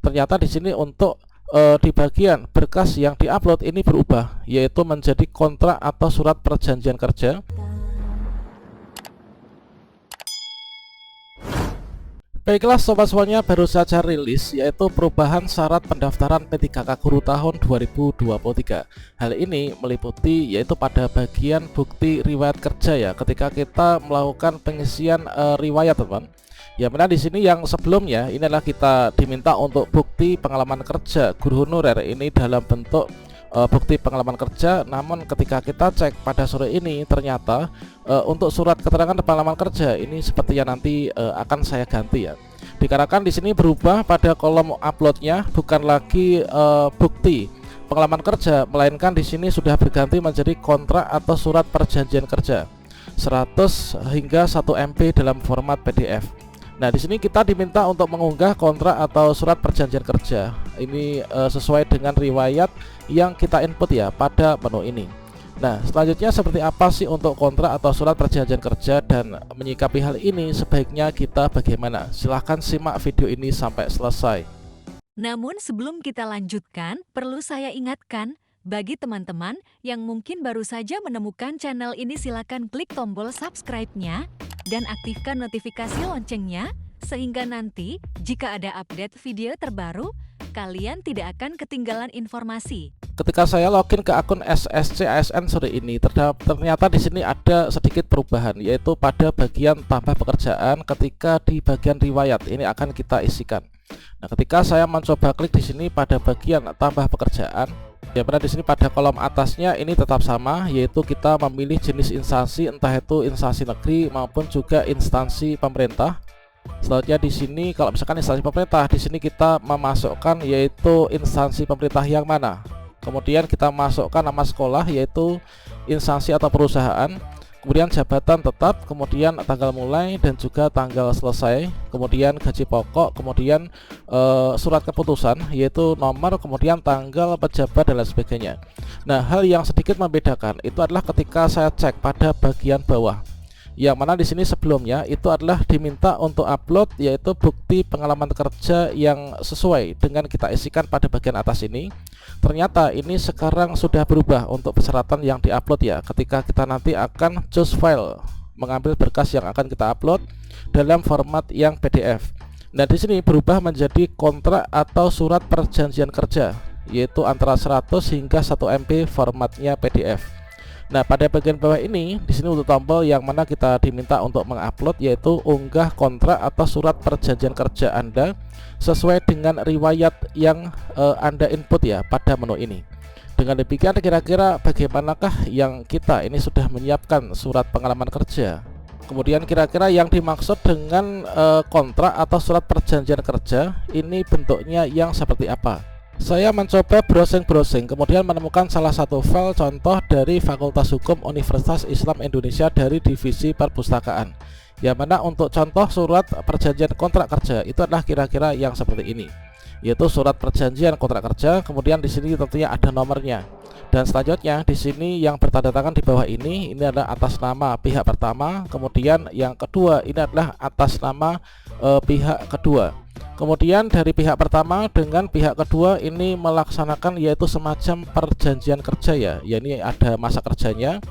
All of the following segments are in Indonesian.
ternyata di sini untuk di bagian berkas yang diupload ini berubah, yaitu menjadi kontrak atau surat perjanjian kerja. Baiklah sobat semuanya, baru saja rilis yaitu perubahan syarat pendaftaran P3K Guru tahun 2023. Hal ini meliputi yaitu pada bagian bukti riwayat kerja ya, ketika kita melakukan pengisian riwayat teman. Ya benar, di sini yang sebelumnya ini adalah kita diminta untuk bukti pengalaman kerja guru honorer ini dalam bentuk bukti pengalaman kerja, namun ketika kita cek pada sore ini ternyata untuk surat keterangan pengalaman kerja ini sepertinya nanti akan saya ganti ya. Dikarenakan di sini berubah pada kolom uploadnya, bukan lagi bukti pengalaman kerja, melainkan di sini sudah berganti menjadi kontrak atau surat perjanjian kerja 100 hingga 1 MB dalam format PDF. Nah, di sini kita diminta untuk mengunggah kontrak atau surat perjanjian kerja. Ini sesuai dengan riwayat yang kita input ya pada menu ini. Nah, selanjutnya seperti apa sih untuk kontrak atau surat perjanjian kerja dan menyikapi hal ini sebaiknya kita bagaimana? Silahkan simak video ini sampai selesai. Namun sebelum kita lanjutkan, perlu saya ingatkan, bagi teman-teman yang mungkin baru saja menemukan channel ini, silakan klik tombol subscribe-nya dan aktifkan notifikasi loncengnya, sehingga nanti jika ada update video terbaru, kalian tidak akan ketinggalan informasi. Ketika saya login ke akun SSC ASN sore ini, ternyata di sini ada sedikit perubahan, yaitu pada bagian tambah pekerjaan. Ketika di bagian riwayat ini akan kita isikan. Nah, ketika saya mencoba klik di sini pada bagian tambah pekerjaan, ya benar, di sini pada kolom atasnya ini tetap sama, yaitu kita memilih jenis instansi, entah itu instansi negeri maupun juga instansi pemerintah. Selanjutnya di sini kalau misalkan instansi pemerintah, di sini kita memasukkan yaitu instansi pemerintah yang mana. Kemudian kita masukkan nama sekolah yaitu instansi atau perusahaan, kemudian jabatan tetap, kemudian tanggal mulai dan juga tanggal selesai, kemudian gaji pokok, kemudian surat keputusan yaitu nomor, kemudian tanggal pejabat dan lain sebagainya. Nah, hal yang sedikit membedakan itu adalah ketika saya cek pada bagian bawah, yang mana di sini sebelumnya itu adalah diminta untuk upload yaitu bukti pengalaman kerja yang sesuai dengan kita isikan pada bagian atas ini. Ternyata ini sekarang sudah berubah untuk persyaratan yang diupload ya, ketika kita nanti akan choose file, mengambil berkas yang akan kita upload dalam format yang PDF. Nah, di sini berubah menjadi kontrak atau surat perjanjian kerja, yaitu antara 100 hingga 1 MB formatnya PDF. Nah, pada bagian bawah ini di sini untuk tombol yang mana kita diminta untuk mengupload yaitu unggah kontrak atau surat perjanjian kerja Anda sesuai dengan riwayat yang Anda input ya pada menu ini. Dengan demikian kira-kira bagaimanakah yang kita ini sudah menyiapkan surat pengalaman kerja? Kemudian kira-kira yang dimaksud dengan kontrak atau surat perjanjian kerja ini bentuknya yang seperti apa? Saya mencoba browsing-browsing, kemudian menemukan salah satu file contoh dari Fakultas Hukum Universitas Islam Indonesia dari Divisi Perpustakaan, yang mana untuk contoh surat perjanjian kontrak kerja itu adalah kira-kira yang seperti ini, yaitu surat perjanjian kontrak kerja, kemudian di sini tentunya ada nomornya, dan selanjutnya di sini yang bertanda tangan di bawah ini adalah atas nama pihak pertama, kemudian yang kedua ini adalah atas nama pihak kedua. Kemudian dari pihak pertama dengan pihak kedua ini melaksanakan yaitu semacam perjanjian kerja ya, ini ada masa kerjanya,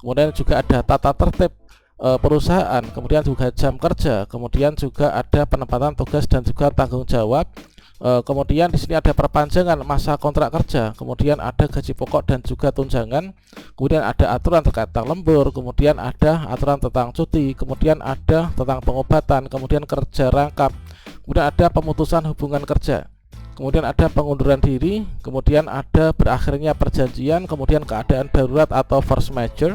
kemudian juga ada tata tertib perusahaan, kemudian juga jam kerja, kemudian juga ada penempatan tugas dan juga tanggung jawab. Kemudian di sini ada perpanjangan masa kontrak kerja, kemudian ada gaji pokok dan juga tunjangan, kemudian ada aturan terkait tentang lembur, kemudian ada aturan tentang cuti, kemudian ada tentang pengobatan, kemudian kerja rangkap, kemudian ada pemutusan hubungan kerja, kemudian ada pengunduran diri, kemudian ada berakhirnya perjanjian, kemudian keadaan darurat atau force majeure,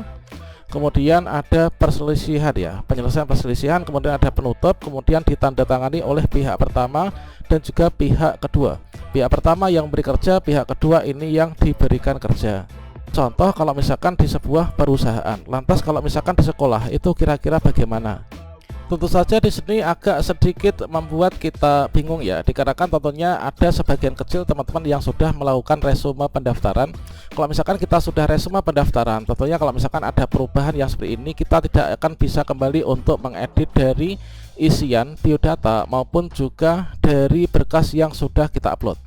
kemudian ada perselisihan ya, penyelesaian perselisihan, kemudian ada penutup, kemudian ditandatangani oleh pihak pertama dan juga pihak kedua. Pihak pertama yang beri kerja, pihak kedua ini yang diberikan kerja. Contoh kalau misalkan di sebuah perusahaan, lantas kalau misalkan di sekolah itu kira-kira bagaimana? Tentu saja di sini agak sedikit membuat kita bingung ya, dikarenakan tentunya ada sebagian kecil teman-teman yang sudah melakukan resume pendaftaran. Kalau misalkan kita sudah resume pendaftaran, tentunya kalau misalkan ada perubahan yang seperti ini, kita tidak akan bisa kembali untuk mengedit dari isian biodata maupun juga dari berkas yang sudah kita upload.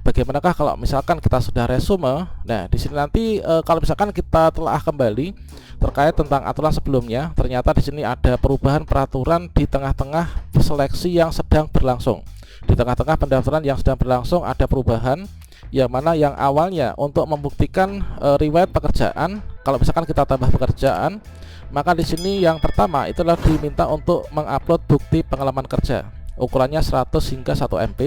Bagaimanakah kalau misalkan kita sudah resume? Nah, di sini nanti kalau misalkan kita telah kembali terkait tentang aturan sebelumnya, ternyata di sini ada perubahan peraturan di tengah-tengah seleksi yang sedang berlangsung. Di tengah-tengah pendaftaran yang sedang berlangsung ada perubahan yang mana yang awalnya untuk membuktikan riwayat pekerjaan, kalau misalkan kita tambah pekerjaan, maka di sini yang pertama itulah diminta untuk mengupload bukti pengalaman kerja. Ukurannya 100 hingga 1 MB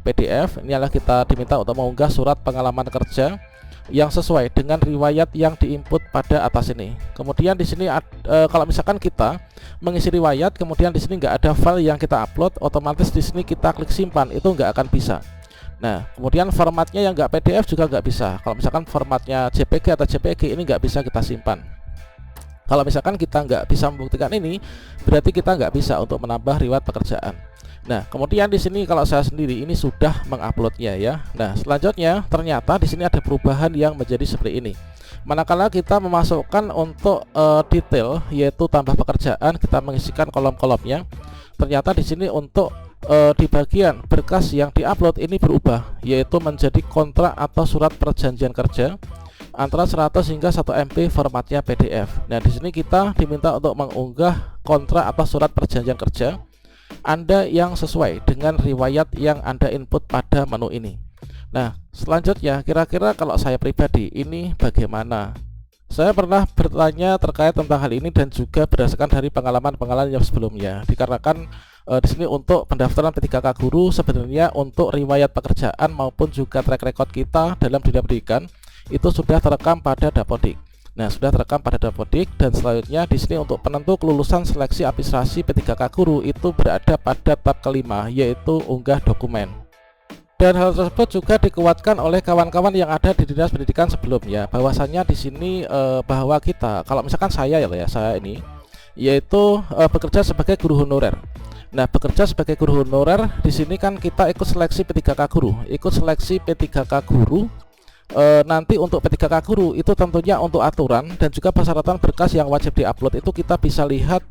PDF. Ini adalah kita diminta untuk mengunggah surat pengalaman kerja yang sesuai dengan riwayat yang diinput pada atas ini. Kemudian di sini kalau misalkan kita mengisi riwayat, kemudian di sini nggak ada file yang kita upload, otomatis di sini kita klik simpan, itu nggak akan bisa. Nah, kemudian formatnya yang nggak PDF juga nggak bisa. Kalau misalkan formatnya JPG atau JPG ini nggak bisa kita simpan. Kalau misalkan kita nggak bisa membuktikan ini, berarti kita nggak bisa untuk menambah riwayat pekerjaan. Nah, kemudian di sini kalau saya sendiri ini sudah menguploadnya ya. Nah, selanjutnya ternyata di sini ada perubahan yang menjadi seperti ini. Manakala kita memasukkan untuk detail yaitu tambah pekerjaan, kita mengisikan kolom-kolomnya. Ternyata di sini untuk di bagian berkas yang diupload ini berubah, yaitu menjadi kontrak atau surat perjanjian kerja antara 100 hingga 1 MB formatnya PDF. Nah, di sini kita diminta untuk mengunggah kontrak atau surat perjanjian kerja Anda yang sesuai dengan riwayat yang Anda input pada menu ini. Nah, selanjutnya kira-kira kalau saya pribadi ini bagaimana? Saya pernah bertanya terkait tentang hal ini dan juga berdasarkan dari pengalaman-pengalaman yang sebelumnya. Dikarenakan di sini untuk pendaftaran P3K Guru sebenarnya untuk riwayat pekerjaan maupun juga track record kita dalam dunia pendidikan itu sudah terekam pada Dapodik. Nah, sudah terekam pada Dapodik, dan selanjutnya di sini untuk penentu kelulusan seleksi administrasi P3K Guru itu berada pada tab kelima, yaitu unggah dokumen. Dan hal tersebut juga dikuatkan oleh kawan-kawan yang ada di dinas pendidikan sebelumnya, bahwasannya di sini bahwa kita, kalau misalkan saya ini yaitu bekerja sebagai guru honorer. Nah, bekerja sebagai guru honorer di sini kan kita ikut seleksi P3K Guru, ikut seleksi P3K Guru. Nanti untuk P3K Guru itu tentunya untuk aturan dan juga persyaratan berkas yang wajib diupload itu kita bisa lihat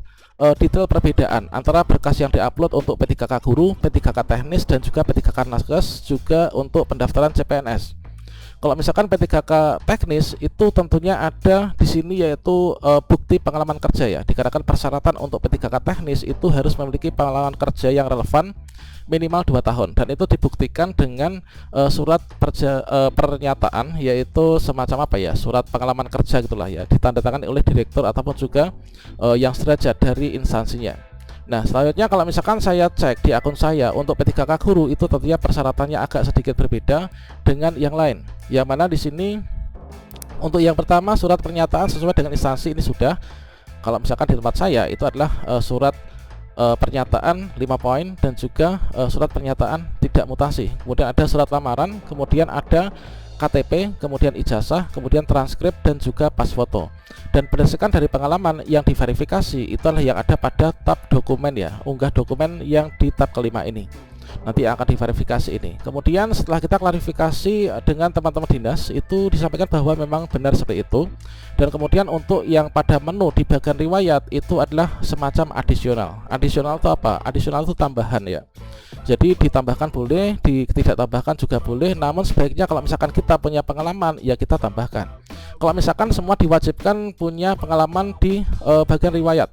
detail perbedaan antara berkas yang diupload untuk P3K Guru, P3K Teknis dan juga P3K Naskes, juga untuk pendaftaran CPNS. Kalau misalkan P3K Teknis itu tentunya ada di sini yaitu bukti pengalaman kerja ya. Dikarenakan persyaratan untuk P3K Teknis itu harus memiliki pengalaman kerja yang relevan minimal 2 tahun, dan itu dibuktikan dengan surat pernyataan, yaitu semacam apa ya, surat pengalaman kerja gitulah ya, ditandatangani oleh direktur ataupun juga yang sederajat dari instansinya. Nah, selanjutnya kalau misalkan saya cek di akun saya untuk P3K Guru itu tentunya persyaratannya agak sedikit berbeda dengan yang lain. Yang mana di sini untuk yang pertama surat pernyataan sesuai dengan instansi ini sudah. Kalau misalkan di tempat saya itu adalah surat pernyataan 5 poin dan juga surat pernyataan tidak mutasi. Kemudian ada surat lamaran, kemudian ada KTP, kemudian ijazah, kemudian transkrip dan juga pas foto. Dan berdasarkan dari pengalaman yang diverifikasi itulah yang ada pada tab dokumen ya, unggah dokumen yang di tab kelima ini. Nanti akan diverifikasi ini. Kemudian setelah kita klarifikasi dengan teman-teman dinas, itu disampaikan bahwa memang benar seperti itu. Dan kemudian untuk yang pada menu di bagian riwayat itu adalah semacam adisional. Adisional itu apa? Adisional itu tambahan ya. Jadi ditambahkan boleh, tidak tambahkan juga boleh. Namun sebaiknya kalau misalkan kita punya pengalaman ya kita tambahkan. Kalau misalkan semua diwajibkan punya pengalaman di bagian riwayat,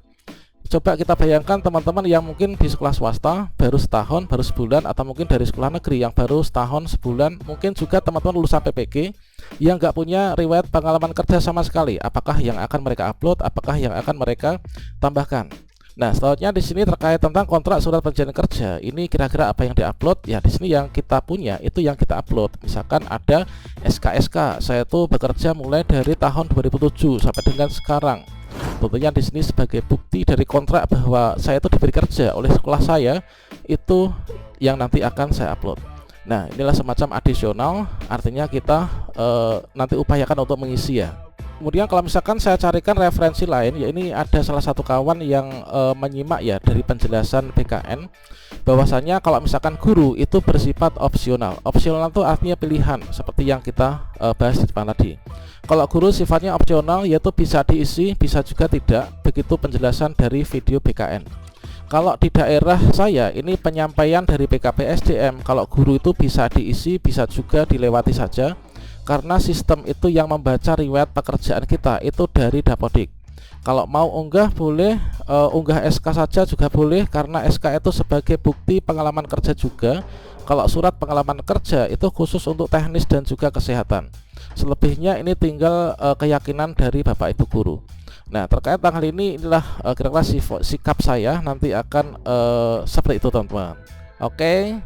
coba kita bayangkan teman-teman yang mungkin di sekolah swasta baru setahun, baru sebulan, atau mungkin dari sekolah negeri yang baru setahun, sebulan, mungkin juga teman-teman lulusan PPG yang nggak punya riwayat pengalaman kerja sama sekali. Apakah yang akan mereka upload? Apakah yang akan mereka tambahkan? Nah, selanjutnya di sini terkait tentang kontrak surat perjanjian kerja. Ini kira-kira apa yang diupload? Ya, di sini yang kita punya itu yang kita upload. Misalkan ada SKSK, saya tuh bekerja mulai dari tahun 2007 sampai dengan sekarang. Tentunya di sini sebagai bukti dari kontrak bahwa saya itu diberi kerja oleh sekolah saya, itu yang nanti akan saya upload. Nah, inilah semacam adisional, artinya kita nanti upayakan untuk mengisi ya. Kemudian kalau misalkan saya carikan referensi lain, ya ini ada salah satu kawan yang menyimak ya dari penjelasan BKN bahwasanya kalau misalkan guru itu bersifat opsional. Opsional itu artinya pilihan, seperti yang kita bahas di depan tadi. Kalau guru sifatnya opsional, yaitu bisa diisi, bisa juga tidak. Begitu penjelasan dari video BKN. Kalau di daerah saya ini penyampaian dari PKPSDM, kalau guru itu bisa diisi, bisa juga dilewati saja, karena sistem itu yang membaca riwayat pekerjaan kita itu dari Dapodik. Kalau mau unggah boleh, unggah SK saja juga boleh, karena SK itu sebagai bukti pengalaman kerja juga. Kalau surat pengalaman kerja itu khusus untuk teknis dan juga kesehatan. Selebihnya ini tinggal keyakinan dari Bapak Ibu guru. Nah, terkait tanggal ini, inilah kira-kira sikap saya nanti akan seperti itu, teman-teman. Oke.